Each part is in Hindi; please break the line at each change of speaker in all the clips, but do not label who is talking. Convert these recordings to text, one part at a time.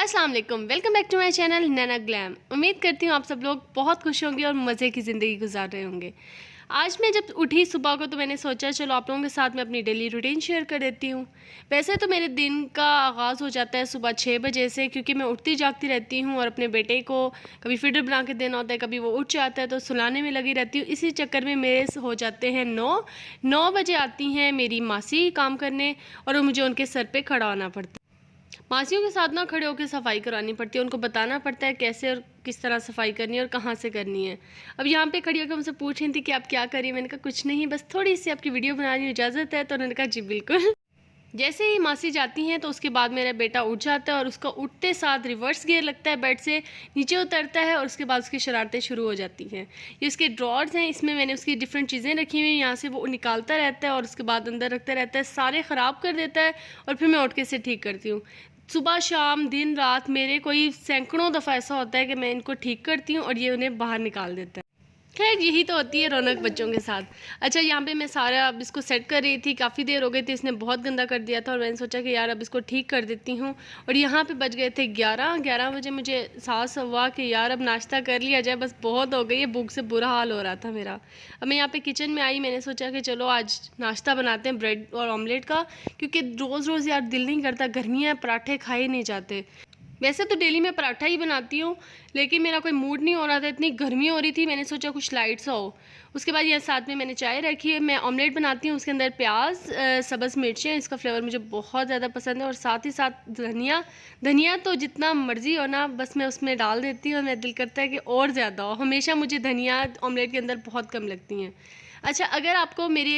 अस्सलाम वालेकुम, welcome back to my channel Naina glam. उम्मीद करती हूँ आप सब लोग बहुत खुश होंगे और मज़े की ज़िंदगी गुजार रहे होंगे। आज मैं जब उठी सुबह को तो मैंने सोचा चलो आप लोगों के साथ मैं अपनी डेली रूटीन शेयर कर देती हूँ। वैसे तो मेरे दिन का आगाज़ हो जाता है सुबह 6 बजे से, क्योंकि मैं उठती जागती रहती हूँ और अपने बेटे को कभी फीडर बना के देना होता है, कभी वो उठ जाता है तो सुलाने में लगी रहती हूँ। इसी चक्कर में मेरे हो जाते हैं 9 बजे आती हैं मेरी मासी काम करने और मुझे उनके सर पर खड़ा होना पड़ता है। मासियों के साथ ना खड़े होकर सफाई करानी पड़ती है, उनको बताना पड़ता है कैसे और किस तरह सफाई करनी है और कहाँ से करनी है। अब यहाँ पे खड़ी होकर मुझसे पूछ रही थी कि आप क्या कर रही हैं। मैंने कहा कुछ नहीं, बस थोड़ी सी आपकी वीडियो बनाने की इजाज़त है। तो उन्होंने कहा जी बिल्कुल। जैसे ही मासी जाती हैं तो उसके बाद मेरा बेटा उठ जाता है और उसका उठते साथ रिवर्स गियर लगता है, बेड से नीचे उतरता है और उसके बाद उसकी शरारतें शुरू हो जाती हैं। ये उसके ड्रॉर्स हैं, इसमें मैंने उसकी डिफरेंट चीज़ें रखी हुई हैं। यहाँ से वो निकालता रहता है और उसके बाद अंदर रखता रहता है, सारे ख़राब कर देता है और फिर मैं उठ के इसे ठीक करती हूँ। सुबह शाम दिन रात मेरे कोई सैकड़ों दफ़ा ऐसा होता है कि मैं इनको ठीक करती हूँ और ये उन्हें बाहर निकाल देता है। खैर यही तो होती है रौनक बच्चों के साथ। अच्छा, यहाँ पे मैं सारा अब इसको सेट कर रही थी, काफ़ी देर हो गई थी, इसने बहुत गंदा कर दिया था और मैंने सोचा कि यार अब इसको ठीक कर देती हूँ। और यहाँ पे बज गए थे 11 बजे। मुझे एहसास हुआ कि यार अब नाश्ता कर लिया जाए, बस बहुत हो गई है, भूख से बुरा हाल हो रहा था मेरा। अब मैं यहाँ पे किचन में आई, मैंने सोचा कि चलो आज नाश्ता बनाते हैं ब्रेड और ऑमलेट का, क्योंकि रोज़ रोज़ यार दिल नहीं करता, गर्मियाँ पराठे खाए नहीं जाते। वैसे तो डेली मैं पराठा ही बनाती हूँ, लेकिन मेरा कोई मूड नहीं हो रहा था, इतनी गर्मी हो रही थी, मैंने सोचा कुछ लाइट सा हो। उसके बाद यहाँ साथ में मैंने चाय रखी है। मैं ऑमलेट बनाती हूँ, उसके अंदर प्याज सब्ज़ मिर्चें, इसका फ्लेवर मुझे बहुत ज़्यादा पसंद है और साथ ही साथ धनिया। धनिया तो जितना मर्ज़ी हो ना, बस मैं उसमें डाल देती हूँ और मेरा दिल करता है कि और ज़्यादा हो। हमेशा मुझे धनिया ऑमलेट के अंदर बहुत कम लगती हैं। अच्छा, अगर आपको मेरी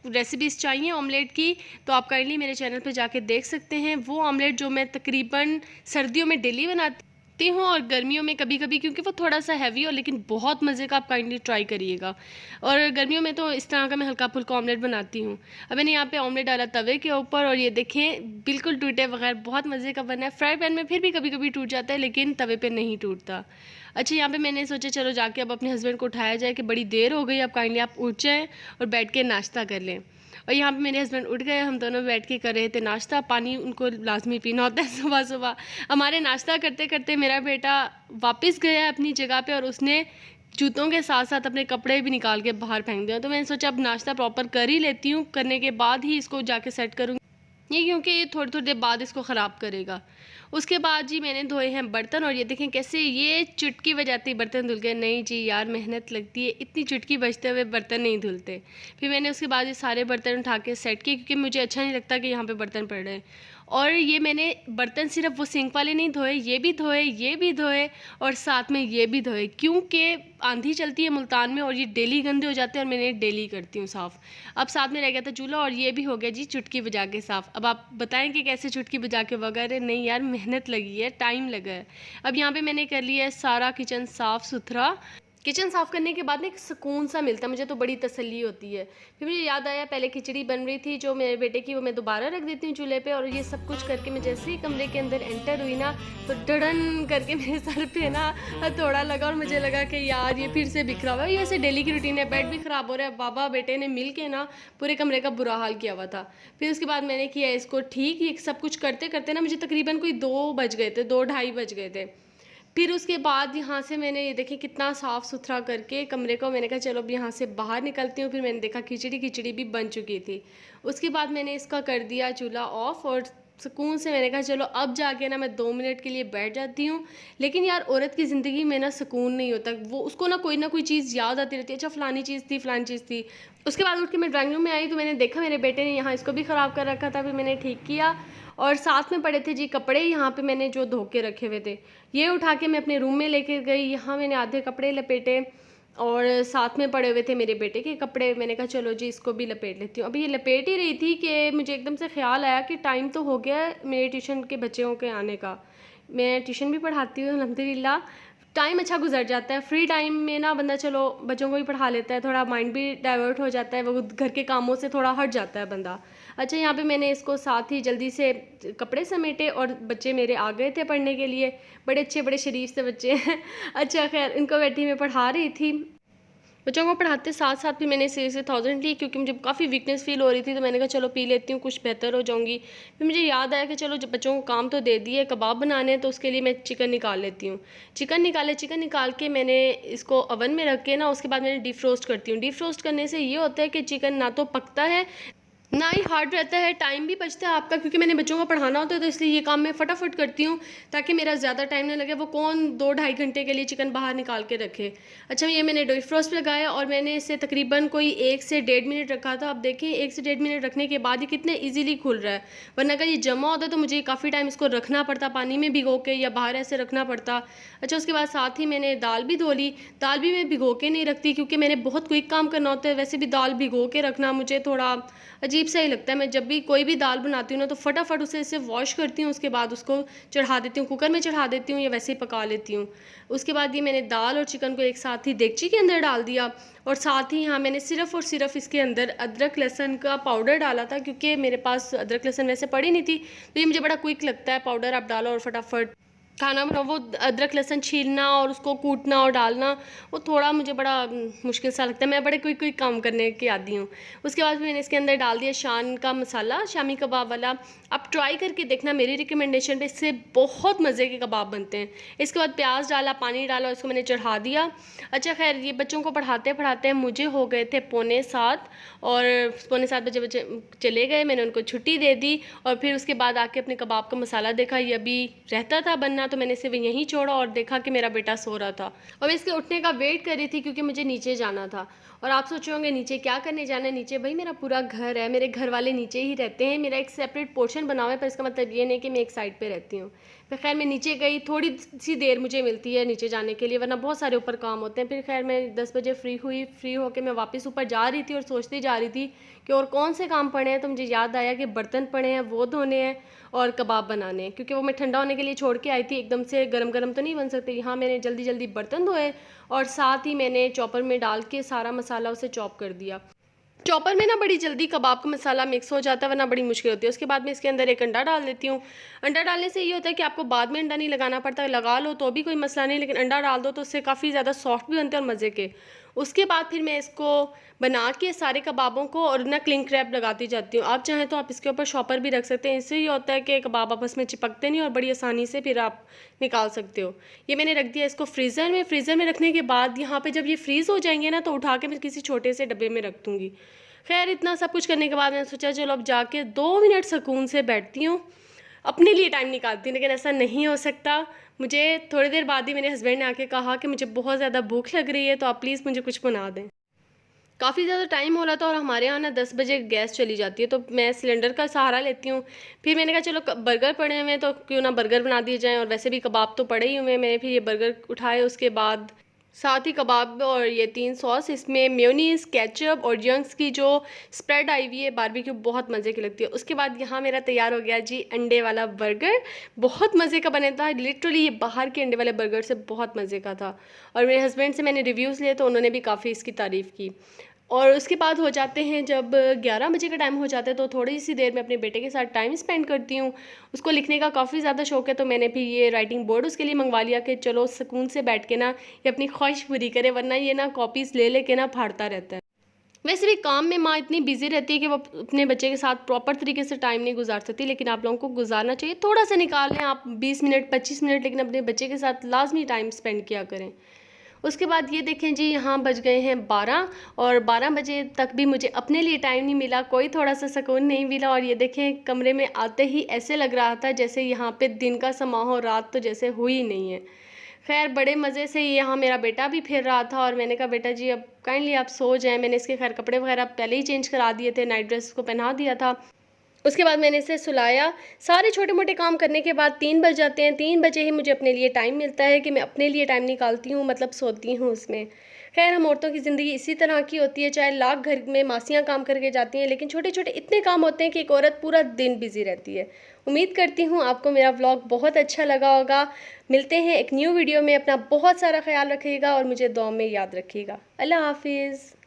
रेसिपीज़ चाहिए ऑमलेट की तो आप काइंडली मेरे चैनल पे जाके देख सकते हैं। वो ऑमलेट जो मैं तकरीबन सर्दियों में डेली बनाती हूँ और गर्मियों में कभी कभी, क्योंकि वो थोड़ा सा हैवी हो लेकिन बहुत मज़े का, आप काइंडली ट्राई करिएगा। और गर्मियों में तो इस तरह का मैं हल्का फुल्का ऑमलेट बनाती हूँ। अब मैंने यहाँ पे ऑमलेट डाला तवे के ऊपर और ये देखें बिल्कुल टूटे बगैर बहुत मज़े का बना है। फ्राई पैन में फिर भी कभी कभी टूट जाता है, लेकिन तवे पर नहीं टूटता। अच्छा, यहाँ पे मैंने सोचा चलो जाके अब अपने हस्बैंड को उठाया जाए कि बड़ी देर हो गई, अब काइंडली आप उठ जाएँ और बैठ के नाश्ता कर लें। और यहाँ पे मेरे हस्बैंड उठ गए, हम दोनों बैठ के कर रहे थे नाश्ता। पानी उनको लाजमी पीना होता है सुबह सुबह। हमारे नाश्ता करते करते मेरा बेटा वापस गया अपनी जगह पे और उसने जूतों के साथ साथ अपने कपड़े भी निकाल के बाहर फेंक दिया। तो मैंने सोचा अब नाश्ता प्रॉपर कर ही लेती हूँ, करने के बाद ही इसको जाके सेट करूँगी, ये क्योंकि ये थोड़ी थोड़ी देर बाद इसको ख़राब करेगा। उसके बाद जी मैंने धोए हैं बर्तन और ये देखें कैसे ये चुटकी बजाते ही बर्तन धुल गए। नहीं जी यार, मेहनत लगती है, इतनी चुटकी बजते हुए बर्तन नहीं धुलते। फिर मैंने उसके बाद ये सारे बर्तन उठा के सेट किए, क्योंकि मुझे अच्छा नहीं लगता कि यहाँ पे बर्तन पड़ रहे हैं। और ये मैंने बर्तन सिर्फ वो सिंक वाले नहीं धोए, ये भी धोए, ये भी धोए और साथ में ये भी धोए, क्योंकि आंधी चलती है मुल्तान में और ये डेली गंदे हो जाते हैं और मैंने डेली करती हूँ साफ़। अब साथ में रह गया था चूल्हा और ये भी हो गया जी चुटकी बजा के साफ़। अब आप बताएं कि कैसे चुटकी बजा के वगैरह। नहीं यार, मेहनत लगी है, टाइम लगा है। अब यहाँ पे मैंने कर लिया है सारा किचन साफ़ सुथरा। किचन साफ़ करने के बाद ना एक सुकून सा मिलता है, मुझे तो बड़ी तसल्ली होती है। फिर मुझे याद आया पहले खिचड़ी बन रही थी जो मेरे बेटे की, वो मैं दोबारा रख देती हूँ चूल्हे पे। और ये सब कुछ करके मैं जैसे ही कमरे के अंदर एंटर हुई ना, तो डड़न करके मेरे सर पे ना हथौड़ा लगा और मुझे लगा कि यार ये फिर से बिखरा हुआ है। ये वैसे डेली की रूटीन है, बेड भी ख़राब हो रहा है, बाबा बेटे ने मिल के ना पूरे कमरे का बुरा हाल किया हुआ था। फिर उसके बाद मैंने किया इसको ठीक। ये सब कुछ करते करते ना मुझे तकरीबन कोई 2 बज गए थे, 2 ढाई बज गए थे। फिर उसके बाद यहाँ से मैंने ये देखिए कितना साफ़ सुथरा करके कमरे को, मैंने कहा चलो अब यहाँ से बाहर निकलती हूँ। फिर मैंने देखा खिचड़ी भी बन चुकी थी। उसके बाद मैंने इसका कर दिया चूल्हा ऑफ़ और सुकून से मैंने कहा चलो अब जाके ना मैं 2 मिनट के लिए बैठ जाती हूँ। लेकिन यार औरत की ज़िंदगी में ना सुकून नहीं होता, वो उसको ना कोई चीज़ याद आती रहती है, अच्छा फ़लानी चीज़ थी, फ़लानी चीज़ थी। उसके बाद उठ के मैं ड्राइंग रूम में आई तो मैंने देखा मेरे बेटे ने यहाँ इसको भी ख़राब कर रखा था। फिर मैंने ठीक किया और साथ में पड़े थे जी कपड़े, यहाँ पे मैंने जो धो के रखे हुए थे ये उठा के मैं अपने रूम में लेके गई। यहाँ मैंने आधे कपड़े लपेटे और साथ में पड़े हुए थे मेरे बेटे के कपड़े। मैंने कहा चलो जी इसको भी लपेट लेती हूँ। अभी ये लपेट ही रही थी कि मुझे एकदम से ख्याल आया कि टाइम तो हो गया मेरे ट्यूशन के बच्चों के आने का। मैं ट्यूशन भी पढ़ाती हूँ अल्हम्दुलिल्लाह, टाइम अच्छा गुजर जाता है। फ्री टाइम में ना बंदा चलो बच्चों को भी पढ़ा लेता है, थोड़ा माइंड भी डाइवर्ट हो जाता है, वो घर के कामों से थोड़ा हट जाता है बंदा। अच्छा, यहाँ पे मैंने इसको साथ ही जल्दी से कपड़े समेटे और बच्चे मेरे आ गए थे पढ़ने के लिए, बड़े अच्छे बड़े शरीफ से बच्चे हैं। अच्छा खैर, इनको बैठी मैं पढ़ा रही थी बच्चों को पढ़ाते साथ साथ भी मैंने से 1000 ली, क्योंकि मुझे काफ़ी वीकनेस फील हो रही थी, तो मैंने कहा चलो पी लेती हूँ, कुछ बेहतर हो जाऊँगी। फिर मुझे याद आया कि चलो जब बच्चों को काम तो दे दिए, कबाब बनाने हैं, तो उसके लिए मैं चिकन निकाल लेती हूँ। चिकन निकाल के मैंने इसको ओवन में रख के ना, उसके बाद मैंने डिफ्रोस्ट करती हूँ। डिफ्रोस्ट करने से ये होता है कि चिकन ना तो पकता है ना ही हार्ड रहता है, टाइम भी बचता है आपका, क्योंकि मैंने बच्चों को पढ़ाना होता है, तो इसलिए ये काम मैं फटाफट करती हूँ ताकि मेरा ज़्यादा टाइम ना लगे। वो कौन 2-2.5 घंटे के लिए चिकन बाहर निकाल के रखे। अच्छा, ये मैंने डिफ्रोस्ट लगाया और मैंने इसे तकरीबन कोई 1 से 1.5 मिनट रखा था। अब देखें 1 से 1.5 मिनट रखने के बाद ये कितने ईजीली खुल रहा है, वरना अगर ये जमा होता तो मुझे काफ़ी टाइम इसको रखना पड़ता, पानी में भिगो के या बाहर ऐसे रखना पड़ता। अच्छा, उसके बाद साथ ही मैंने दाल भी धो ली। दाल भी मैं भिगो के नहीं रखती, क्योंकि मैंने बहुत क्विक काम करना होता है। वैसे भी दाल भिगो के रखना मुझे थोड़ा अजीब सा ही लगता है। मैं जब भी कोई भी दाल बनाती हूँ ना, तो फटाफट उसे ऐसे वॉश करती हूँ, उसके बाद उसको चढ़ा देती हूँ, कुकर में चढ़ा देती हूँ या वैसे ही पका लेती हूँ। उसके बाद ये मैंने दाल और चिकन को एक साथ ही देगची के अंदर डाल दिया, और साथ ही यहाँ मैंने सिर्फ़ और सिर्फ इसके अंदर अदरक लहसुन का पाउडर डाला था, क्योंकि मेरे पास अदरक लहसुन वैसे पड़ी नहीं थी, तो ये मुझे बड़ा क्विक लगता है। पाउडर आप डालो और फटाफट खाना बनाओ। वो अदरक लहसुन छीलना और उसको कूटना और डालना, वो थोड़ा मुझे बड़ा मुश्किल सा लगता है। मैं बड़े क्विक क्विक काम करने की आदी हूँ। उसके बाद मैंने इसके अंदर डाल दिया शान का मसाला, शामी कबाब वाला। आप ट्राई करके देखना मेरी रिकमेंडेशन पे, इससे बहुत मज़े के कबाब बनते हैं। इसके बाद प्याज डाला, पानी डाला, इसको मैंने चढ़ा दिया। अच्छा खैर, ये बच्चों को पढ़ाते पढ़ाते मुझे हो गए थे 6:45, और 6:45 बजे बच्चे चले गए। मैंने उनको छुट्टी दे दी और फिर उसके बाद आके अपने कबाब का मसाला देखा, ये अभी रहता था बनना, तो मैंने इसे यहीं छोड़ा और देखा कि मेरा बेटा सो रहा था, और मैं इसके उठने का वेट कर रही थी, क्योंकि मुझे नीचे जाना था। और आप सोचे होंगे नीचे क्या करने जाना है? नीचे भाई मेरा पूरा घर है, मेरे घर वाले नीचे ही रहते हैं, मेरा एक सेपरेट पोर्शन बना हुआ है, पर इसका मतलब ये नहीं कि मैं एक साइड पे रहती हूँ। फिर खैर मैं नीचे गई, थोड़ी सी देर मुझे मिलती है नीचे जाने के लिए, वरना बहुत सारे ऊपर काम होते हैं। फिर खैर मैं 10 बजे फ्री होकर मैं वापस ऊपर जा रही थी और सोचती जा रही थी कि और कौन से काम पड़े हैं, तो मुझे याद आया कि बर्तन पड़े हैं, वो धोने हैं और कबाब बनाने हैं, क्योंकि वो मैं ठंडा होने के लिए छोड़ के आई थी। एकदम से गरम गरम तो नहीं बन सकते। यहाँ मैंने जल्दी जल्दी बर्तन धोए और साथ ही मैंने चॉपर में डाल के सारा मसाला उसे चॉप कर दिया। चॉपर में ना बड़ी जल्दी कबाब का मसाला मिक्स हो जाता है, वरना बड़ी मुश्किल होती है। उसके बाद मैं इसके अंदर एक अंडा डाल देती हूँ। अंडा डालने से ये होता है कि आपको बाद में अंडा नहीं लगाना पड़ता, लगा लो तो भी कोई मसला नहीं, लेकिन अंडा डाल दो तो उससे काफ़ी ज़्यादा सॉफ्ट भी बनते हैं और मज़े के। उसके बाद फिर मैं इसको बना के सारे कबाबों को और ना क्लिंग रैप लगाती जाती हूँ। आप चाहें तो आप इसके ऊपर शॉपर भी रख सकते हैं, इससे ये होता है कि कबाब आपस में चिपकते नहीं और बड़ी आसानी से फिर आप निकाल सकते हो। ये मैंने रख दिया इसको फ्रीज़र में रखने के बाद यहाँ पे जब ये फ्रीज़ हो जाएंगे ना, तो उठा के मैं किसी छोटे से डब्बे में रख दूँगी। खैर इतना सब कुछ करने के बाद मैंने सोचा चलो अब जाके 2 मिनट सुकून से बैठती हूँ, अपने लिए टाइम निकालती हूँ। लेकिन ऐसा नहीं हो सकता। मुझे थोड़ी देर बाद ही मेरे हस्बैंड ने आके कहा कि मुझे बहुत ज़्यादा भूख लग रही है, तो आप प्लीज़ मुझे कुछ बना दें। काफ़ी ज़्यादा टाइम हो रहा था और हमारे यहाँ ना 10 बजे गैस चली जाती है, तो मैं सिलेंडर का सहारा लेती हूँ। फिर मैंने कहा चलो बर्गर पड़े हुए हैं तो क्यों ना बर्गर बना दिए जाएँ, और वैसे भी कबाब तो पड़े ही हुए हैं। मैंने फिर ये बर्गर उठाए, उसके बाद साथ ही कबाब और ये 3 सॉस, इसमें मेयोनीज़, केचप और यंग्स की जो स्प्रेड आई हुई है बारबेक्यू, बहुत मज़े की लगती है। उसके बाद यहाँ मेरा तैयार हो गया जी अंडे वाला बर्गर। बहुत मज़े का बना था, लिटरली ये बाहर के अंडे वाले बर्गर से बहुत मज़े का था। और मेरे हस्बैंड से मैंने रिव्यूज़ लिए तो उन्होंने भी काफ़ी इसकी तारीफ़ की। और उसके बाद हो जाते हैं जब 11 बजे का टाइम हो जाता है, तो थोड़ी सी देर मैं अपने बेटे के साथ टाइम स्पेंड करती हूँ। उसको लिखने का काफ़ी ज़्यादा शौक है, तो मैंने फिर ये राइटिंग बोर्ड उसके लिए मंगवा लिया कि चलो सुकून से बैठ के ना ये अपनी ख्वाहिश पूरी करे, वरना ये ना कॉपीज़ ले लेके ना फाड़ता रहता है। वैसे भी काम में माँ इतनी बिजी रहती है कि वो अपने बच्चे के साथ प्रॉपर तरीके से टाइम नहीं गुजार सकती, लेकिन आप लोगों को गुजारना चाहिए। थोड़ा सा निकाल लें आप 20 मिनट 25 मिनट, लेकिन अपने बच्चे के साथ लाजमी टाइम स्पेंड किया करें। उसके बाद ये देखें जी, यहाँ बज गए हैं 12, और 12 बजे तक भी मुझे अपने लिए टाइम नहीं मिला, कोई थोड़ा सा सुकून नहीं मिला। और ये देखें कमरे में आते ही ऐसे लग रहा था जैसे यहाँ पे दिन का समा हो, रात तो जैसे हुई ही नहीं है। खैर बड़े मज़े से यहाँ मेरा बेटा भी फिर रहा था, और मैंने कहा बेटा जी अब काइंडली आप सो जाएं। मैंने इसके खैर कपड़े वगैरह पहले ही चेंज करा दिए थे, नाइट ड्रेस को पहना दिया था। उसके बाद मैंने इसे सुलाया। सारे छोटे मोटे काम करने के बाद 3 बज जाते हैं। 3 बजे ही मुझे अपने लिए टाइम मिलता है कि मैं अपने लिए टाइम निकालती हूँ, मतलब सोती हूँ उसमें। खैर हम औरतों की ज़िंदगी इसी तरह की होती है, चाहे लाख घर में मासियाँ काम करके जाती हैं, लेकिन छोटे छोटे इतने काम होते हैं कि एक औरत पूरा दिन बिजी रहती है। उम्मीद करती हूँ आपको मेरा व्लॉग बहुत अच्छा लगा होगा। मिलते हैं एक न्यू वीडियो में। अपना बहुत सारा ख्याल रखिएगा और मुझे दुआ में याद रखिएगा। अल्लाह हाफिज़।